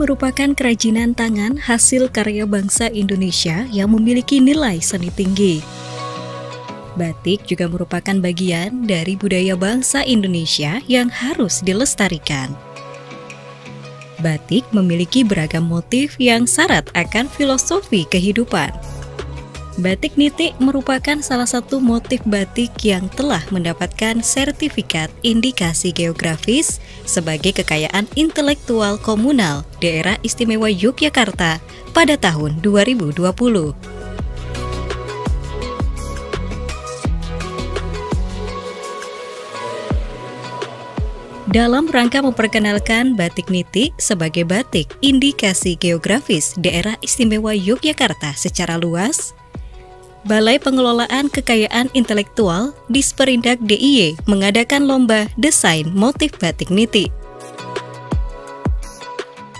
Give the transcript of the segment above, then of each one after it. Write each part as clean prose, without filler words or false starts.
merupakan kerajinan tangan hasil karya bangsa Indonesia yang memiliki nilai seni tinggi. Batik juga merupakan bagian dari budaya bangsa Indonesia yang harus dilestarikan. Batik memiliki beragam motif yang syarat akan filosofi kehidupan. Batik nitik merupakan salah satu motif batik yang telah mendapatkan sertifikat indikasi geografis sebagai kekayaan intelektual komunal Daerah Istimewa Yogyakarta pada tahun 2020. Dalam rangka memperkenalkan batik nitik sebagai batik indikasi geografis Daerah Istimewa Yogyakarta secara luas, Balai Pengelolaan Kekayaan Intelektual Disperindak DIY mengadakan lomba desain motif batik nitik.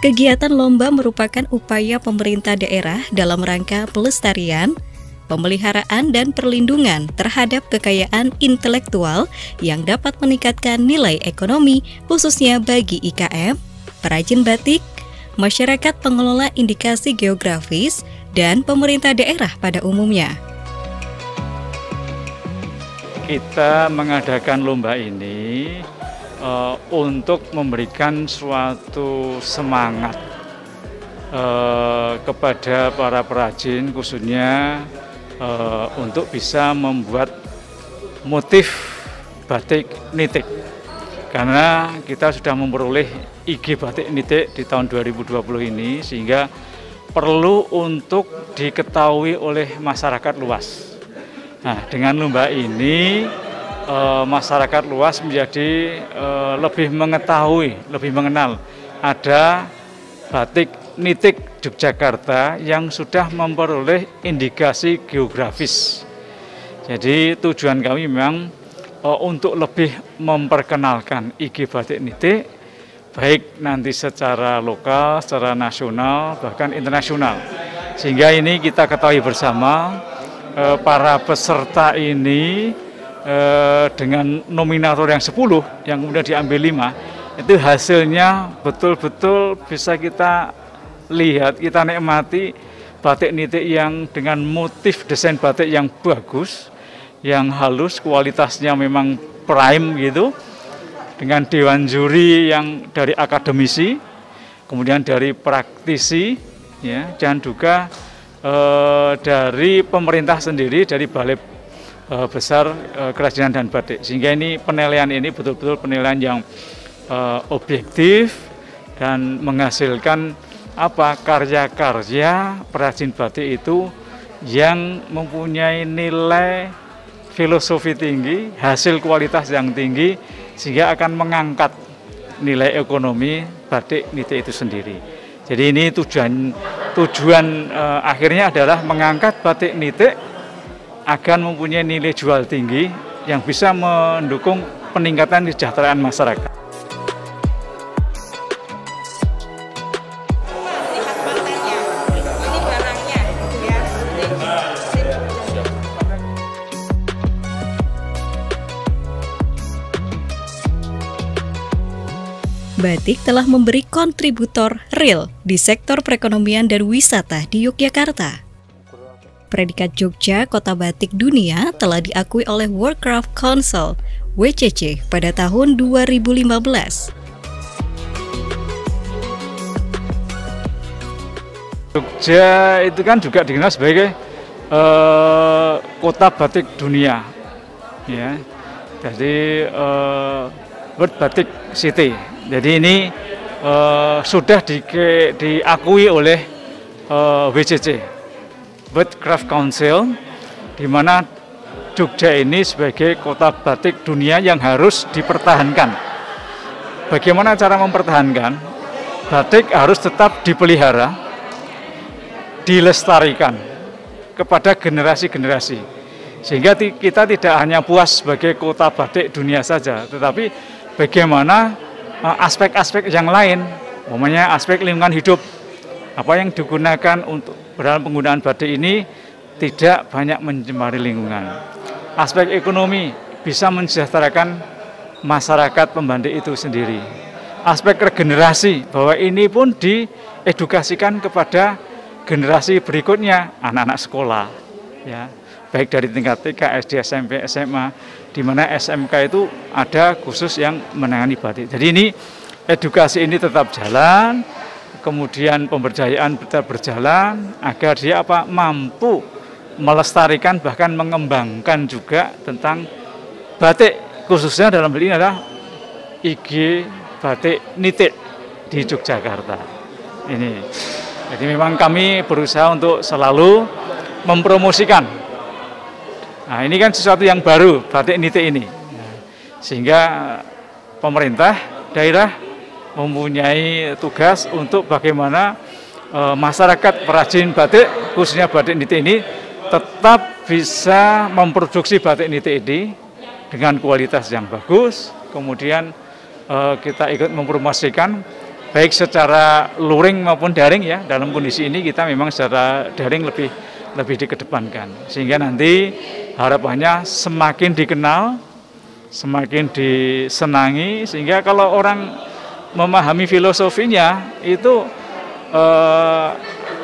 Kegiatan lomba merupakan upaya pemerintah daerah dalam rangka pelestarian, pemeliharaan dan perlindungan terhadap kekayaan intelektual yang dapat meningkatkan nilai ekonomi khususnya bagi IKM, perajin batik, masyarakat pengelola indikasi geografis, dan pemerintah daerah pada umumnya. Kita mengadakan lomba ini untuk memberikan suatu semangat kepada para perajin khususnya untuk bisa membuat motif batik nitik. Karena kita sudah memperoleh IG batik nitik di tahun 2020 ini sehingga perlu untuk diketahui oleh masyarakat luas. Nah, dengan lomba ini masyarakat luas menjadi lebih mengetahui, lebih mengenal ada batik nitik Yogyakarta yang sudah memperoleh indikasi geografis. Jadi tujuan kami memang untuk lebih memperkenalkan IG batik nitik, baik nanti secara lokal, secara nasional, bahkan internasional. Sehingga ini kita ketahui bersama, para peserta ini dengan nominator yang 10, yang kemudian diambil 5, itu hasilnya betul-betul bisa kita lihat, kita nikmati batik nitik yang dengan motif desain batik yang bagus, yang halus, kualitasnya memang prime gitu, dengan dewan juri yang dari akademisi, kemudian dari praktisi, ya, dan juga dari pemerintah sendiri, dari Balai Besar Kerajinan dan Batik. Sehingga ini penilaian ini betul-betul penilaian yang objektif dan menghasilkan karya-karya perajin batik itu yang mempunyai nilai filosofi tinggi, hasil kualitas yang tinggi, sehingga akan mengangkat nilai ekonomi batik nitik itu sendiri. Jadi ini tujuan akhirnya adalah mengangkat batik nitik agar mempunyai nilai jual tinggi yang bisa mendukung peningkatan kesejahteraan masyarakat. Batik telah memberi kontributor real di sektor perekonomian dan wisata di Yogyakarta. Predikat Jogja Kota Batik Dunia telah diakui oleh World Craft Council (WCC) pada tahun 2015. Jogja itu kan juga dikenal sebagai kota batik dunia, ya. Jadi World Batik City. Jadi ini sudah diakui oleh WCC, World Craft Council, di mana Jogja ini sebagai kota batik dunia yang harus dipertahankan. Bagaimana cara mempertahankan? Batik harus tetap dipelihara, dilestarikan kepada generasi-generasi. Sehingga kita tidak hanya puas sebagai kota batik dunia saja, tetapi bagaimana aspek-aspek yang lain, umpamanya aspek lingkungan hidup, apa yang digunakan untuk dalam penggunaan batik ini tidak banyak mencemari lingkungan. Aspek ekonomi bisa mensejahterakan masyarakat pembatik itu sendiri. aspek regenerasi, bahwa ini pun diedukasikan kepada generasi berikutnya, anak-anak sekolah, ya, baik dari tingkat TK, SD, SMP, SMA, di mana SMK itu ada khusus yang menangani batik. Jadi ini edukasi ini tetap jalan, kemudian pemberdayaan tetap berjalan agar dia mampu melestarikan bahkan mengembangkan juga tentang batik, khususnya dalam hal ini adalah IG batik nitik di Yogyakarta. Ini. Jadi memang kami berusaha untuk selalu mempromosikan. Nah, ini kan sesuatu yang baru, batik nitik ini. Sehingga pemerintah daerah mempunyai tugas untuk bagaimana masyarakat perajin batik, khususnya batik nitik ini, tetap bisa memproduksi batik nitik ini dengan kualitas yang bagus. Kemudian kita ikut mempromosikan baik secara luring maupun daring, ya. Dalam kondisi ini kita memang secara daring lebih dikedepankan, sehingga nanti harapannya semakin dikenal, semakin disenangi, sehingga kalau orang memahami filosofinya itu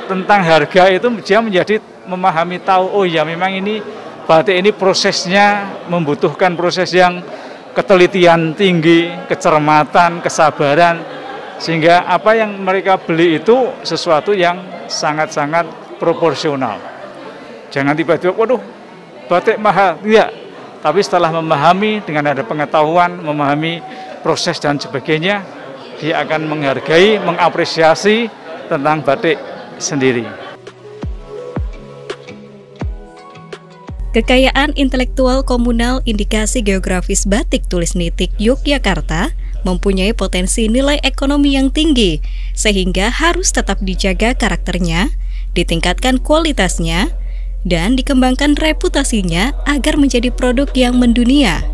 tentang harga itu dia menjadi memahami, tahu, oh ya memang ini batik ini prosesnya membutuhkan proses yang ketelitian tinggi, kecermatan, kesabaran, sehingga apa yang mereka beli itu sesuatu yang sangat-sangat proporsional. Jangan tiba-tiba, waduh, batik mahal, iya. Tapi setelah memahami, dengan ada pengetahuan, memahami proses dan sebagainya, dia akan menghargai, mengapresiasi tentang batik sendiri. Kekayaan intelektual komunal indikasi geografis batik tulis nitik Yogyakarta mempunyai potensi nilai ekonomi yang tinggi, sehingga harus tetap dijaga karakternya, ditingkatkan kualitasnya, dan dikembangkan reputasinya agar menjadi produk yang mendunia.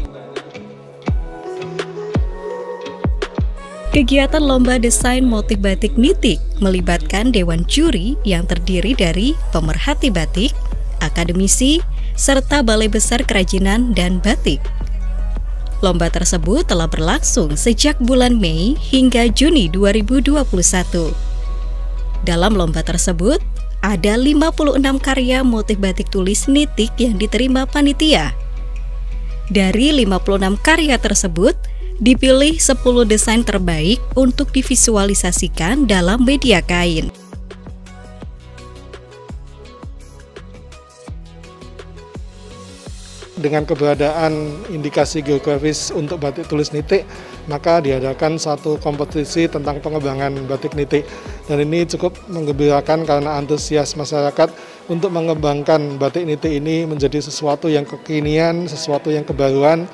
Kegiatan lomba desain motif batik nitik melibatkan dewan juri yang terdiri dari pemerhati batik, akademisi, serta Balai Besar Kerajinan dan Batik. Lomba tersebut telah berlangsung sejak bulan Mei hingga Juni 2021. Dalam lomba tersebut, ada 56 karya motif batik tulis nitik yang diterima panitia. Dari 56 karya tersebut, dipilih 10 desain terbaik untuk divisualisasikan dalam media kain. Dengan keberadaan indikasi geografis untuk batik tulis nitik, maka diadakan satu kompetisi tentang pengembangan batik nitik. Dan ini cukup menggembirakan karena antusias masyarakat untuk mengembangkan batik nitik ini menjadi sesuatu yang kekinian, sesuatu yang kebaruan,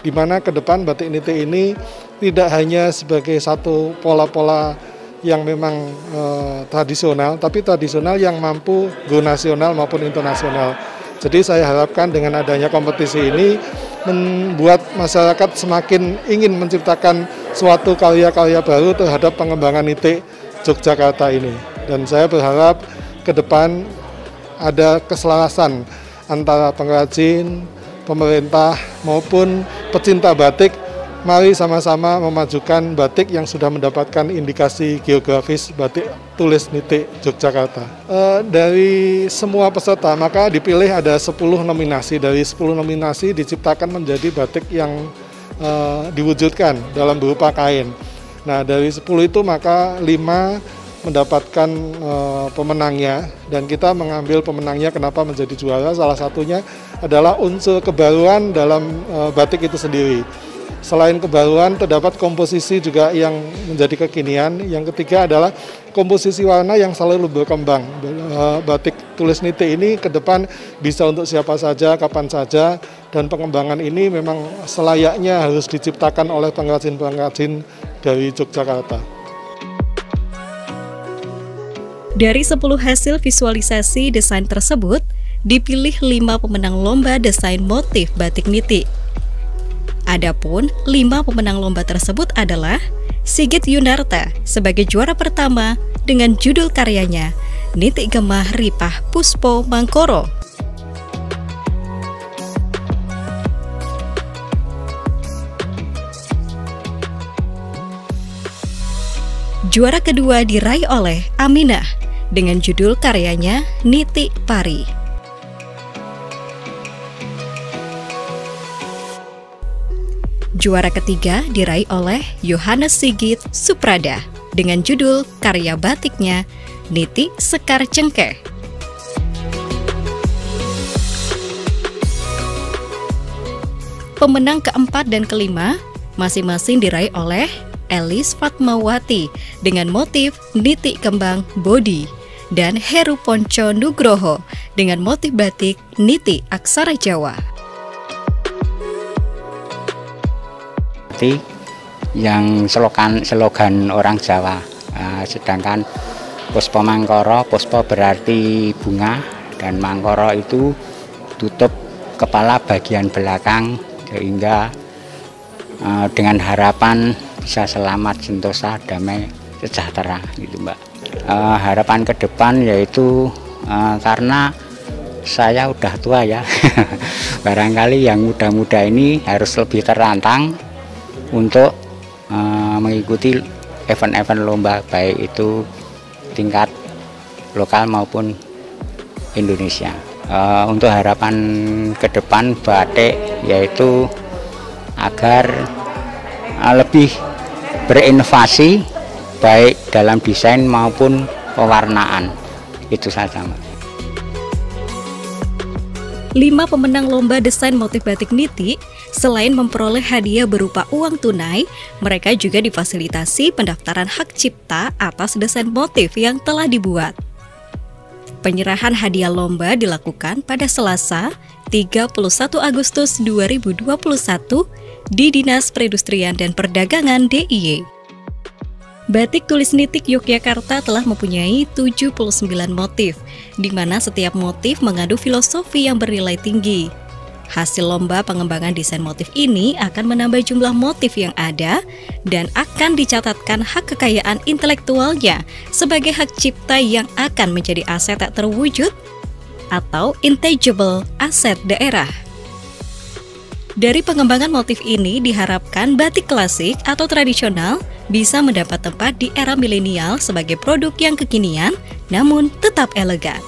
di mana ke depan batik nitik ini tidak hanya sebagai satu pola-pola yang memang tradisional, tapi tradisional yang mampu go nasional maupun internasional. Jadi saya harapkan dengan adanya kompetisi ini membuat masyarakat semakin ingin menciptakan suatu karya-karya baru terhadap pengembangan nitik Yogyakarta ini. Dan saya berharap ke depan ada keselarasan antara pengrajin, pemerintah maupun pecinta batik. Mari sama-sama memajukan batik yang sudah mendapatkan indikasi geografis batik tulis nitik Yogyakarta. Dari semua peserta, maka dipilih ada 10 nominasi. Dari 10 nominasi diciptakan menjadi batik yang diwujudkan dalam berupa kain. Nah, dari 10 itu maka 5 mendapatkan pemenangnya, dan kita mengambil pemenangnya kenapa menjadi juara. Salah satunya adalah unsur kebaruan dalam batik itu sendiri. Selain kebaruan, terdapat komposisi juga yang menjadi kekinian. Yang ketiga adalah komposisi warna yang selalu berkembang. Batik tulis nitik ini ke depan bisa untuk siapa saja, kapan saja, dan pengembangan ini memang selayaknya harus diciptakan oleh pengrajin-pengrajin dari Yogyakarta. Dari 10 hasil visualisasi desain tersebut, dipilih 5 pemenang lomba desain motif batik nitik. Adapun 5 pemenang lomba tersebut adalah Sigit Yunarta sebagai juara pertama dengan judul karyanya Nitik Gemah Ripah Puspo Mangkoro. Juara kedua diraih oleh Aminah dengan judul karyanya Niti Pari. Juara ketiga diraih oleh Yohanes Sigit Suprada dengan judul karya batiknya Niti Sekar Cengkeh. Pemenang keempat dan kelima masing-masing diraih oleh Elis Fatmawati dengan motif Niti Kembang Bodi dan Heru Ponco Nugroho dengan motif batik Niti Aksara Jawa. Yang slogan orang Jawa, sedangkan Puspa Mangkara, puspa berarti bunga, dan Mangkara itu tutup kepala bagian belakang, sehingga dengan harapan bisa selamat, sentosa, damai, sejahtera gitu Mbak. Harapan ke depan yaitu karena saya udah tua ya, barangkali yang muda-muda ini harus lebih tertantang untuk mengikuti event-event lomba, baik itu tingkat lokal maupun Indonesia. Untuk harapan ke depan batik yaitu agar lebih berinovasi baik dalam desain maupun pewarnaan. Itu saja, Mbak. 5 pemenang lomba desain motif batik Niti selain memperoleh hadiah berupa uang tunai, mereka juga difasilitasi pendaftaran hak cipta atas desain motif yang telah dibuat. Penyerahan hadiah lomba dilakukan pada Selasa, 31 Agustus 2021 di Dinas Perindustrian dan Perdagangan DIY. Batik tulis Nitik Yogyakarta telah mempunyai 79 motif, di mana setiap motif mengandung filosofi yang bernilai tinggi. Hasil lomba pengembangan desain motif ini akan menambah jumlah motif yang ada dan akan dicatatkan hak kekayaan intelektualnya sebagai hak cipta yang akan menjadi aset tak terwujud atau intangible aset daerah. Dari pengembangan motif ini diharapkan batik klasik atau tradisional bisa mendapat tempat di era milenial sebagai produk yang kekinian namun tetap elegan.